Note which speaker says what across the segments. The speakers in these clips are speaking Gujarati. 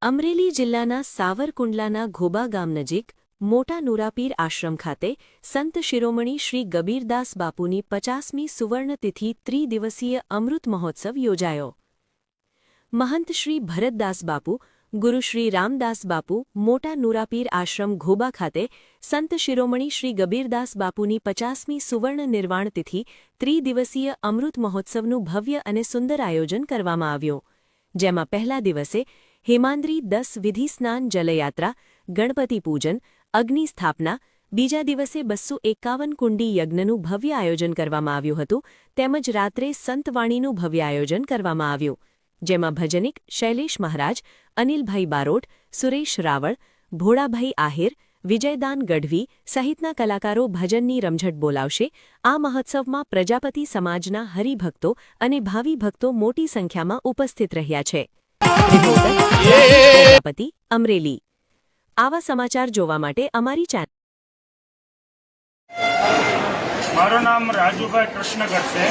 Speaker 1: અમરેલી જિલ્લાના સાવરકુંડલાના ઘોબા ગામ નજીક મોટા નુરાપીર આશ્રમ ખાતે સંત શિરોમણી શ્રી ગબીરદાસ બાપુની 50મી સુવર્ણતિથિ ત્રિદિવસીય અમૃત મહોત્સવ યોજાયો। મહંત શ્રી ભરતદાસ બાપુ, ગુરુ શ્રી રામદાસ બાપુ મોટા નુરાપીર આશ્રમ ઘોબા ખાતે સંત શિરોમણી શ્રી ગબીરદાસ બાપુની 50મી સુવર્ણ નિર્વાણ તિથિ ત્રિદિવસીય અમૃત મહોત્સવનું ભવ્ય અને સુંદર આયોજન કરવામાં આવ્યું, જેમાં પહેલા દિવસે હેમાંદ્રી 10 વિધિ સ્નાન જલયાત્રા, ગણપતિ પૂજન, અગ્નિ સ્થાપના, બીજા દિવસે 251 કુંડી યજ્ઞનું ભવ્ય આયોજન કરવામાં આવ્યું હતું, તેમજ રાત્રે સંતવાણીનું ભવ્ય આયોજન કરવામાં આવ્યું, જેમાં ભજનિક શૈલેષ મહારાજ, અનિલભાઈ બારોટ, સુરેશ રાવળ, ભોળાભાઈ આહિર, વિજયદાન ગઢવી સહિતના કલાકારો ભજનની રમઝટ બોલાવશે। આ મહોત્સવમાં પ્રજાપતિ સમાજના હરિભક્તો અને ભાવિ ભક્તો મોટી સંખ્યામાં ઉપસ્થિત રહ્યા છે। પ્રજાપતિ, અમરેલી। આવા સમાચાર જોવા માટે અમારી ચેનલ।
Speaker 2: મારું નામ રાજુભાઈ કૃષ્ણગઢ છે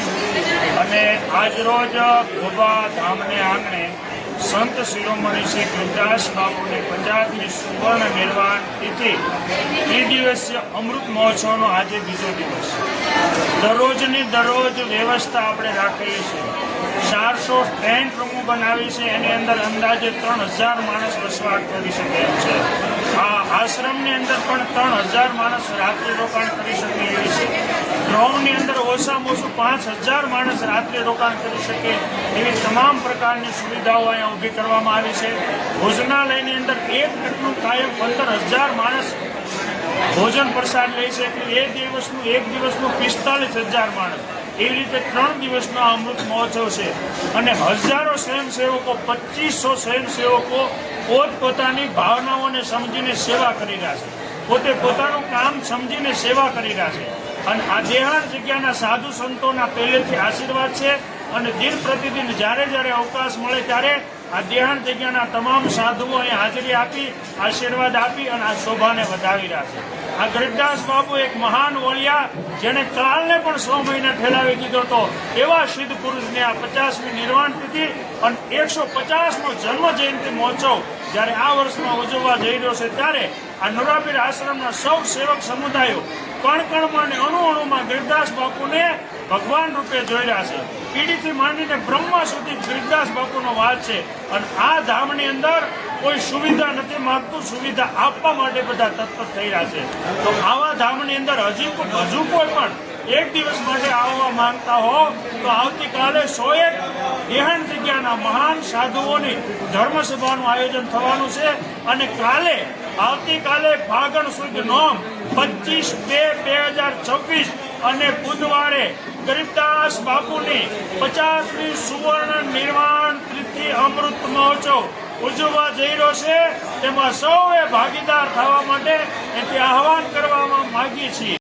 Speaker 2: અને આજરોજ ઘોબા ધામને આંગણે સંત શિરોમણી શ્રી ગબીરદાસ બાપુની 50મી સુવર્ણ નિર્વાણ તિથિ ત્રિદિવસીય અમૃત મહોત્સવનો આજે બીજો દિવસ। દરરોજની દરરોજ વ્યવસ્થા આપણે રાખેલી છે। 400 ટેન્ટ રૂમો બનાવી છે, એની અંદર અંદાજે 3000 માણસ વસવાટ કરી શકે એમ છે। આ આશ્રમની અંદર પણ 3000 માણસ રાત્રિ રોકાણ કરી શકે એવી છે। ગ્રાઉન્ડની અંદર ઓછામાં ઓછું 5000 માણસ રાત્રિ રોકાણ કરી શકે એવી તમામ પ્રકારની સુવિધાઓ અહીંયા ઊભી કરવામાં આવી છે। ભોજનાલયની અંદર એક ટકનું કાયમ 15000 માણસ ભોજન પ્રસાદ લે છે, એટલે એક દિવસનું 45000 માણસ, એવી રીતે 3 દિવસનો અમૃત મહોત્સવ છે અને હજારો સ્વયંસેવકો, 2500 સ્વયંસેવકો પોતપોતાની ભાવનાઓને સમજીને સેવા કરી રહ્યા છે, પોતે પોતાનું કામ સમજીને સેવા કરી રહ્યા છે અને આ દેહાણ જગ્યાના સાધુ સંતોના પહેલેથી આશીર્વાદ છે અને દિન પ્રતિદિન જ્યારે અવકાશ મળે ત્યારે આ દેહાણ જગ્યાના તમામ સાધુઓ અહીં હાજરી આપી, આશીર્વાદ આપી અને આ શોભાને વધાવી રહ્યા છે। આ ગબીરદાસ બાપુ એક મહાન ઓળિયા, જેને કાળને પણ 100 મહિના ઠેલાવી દીધો હતો, એવા સિદ્ધ પુરુષને આ 50મી નિર્વાણ તિથિ અને 150મો જન્મ જયંતિ મહોત્સવ જ્યારે આ વર્ષમાં ઉજવવા જઈ રહ્યો છે, ત્યારે આ નુરાપીર આશ્રમના સૌ સેવક સમુદાયો કણ-કણમાં અને અણુ-અણુમાં ગબીરદાસ બાપુને ભગવાન રૂપે જોઈ રહ્યા છે। પીડીથી માંડીને બ્રહ્મા સુધી ગબીરદાસ બાપુનો વાસ છે અને આ ધામની અંદર કોઈ સુવિધા નથી માંગતું, સુવિધા આપવા માટે બધા તત્પર થઈ રહ્યા છે। તો આવા ધામની અંદર હજુ કોઈ પણ એક દિવસ માટે આવવા માંગતા હો તો આવતીકાલે 101 દેહાણ જગ્યાના મહાન સાધુઓની ધર્મસભાનું આયોજન થવાનું છે અને આવતીકાલે ફાગણ સુદ નોમ 25/2/2026 અને બુધવારે ગબીરદાસ બાપુની 50મી સુવર્ણ નિર્વાણ તિથિ અમૃત મહોત્સવ ઉજવવા જઈ રહ્યો છે, તેમાં સૌએ ભાગીદાર થવા માટે એથી આહવાન કરવામાં માંગીએ છીએ।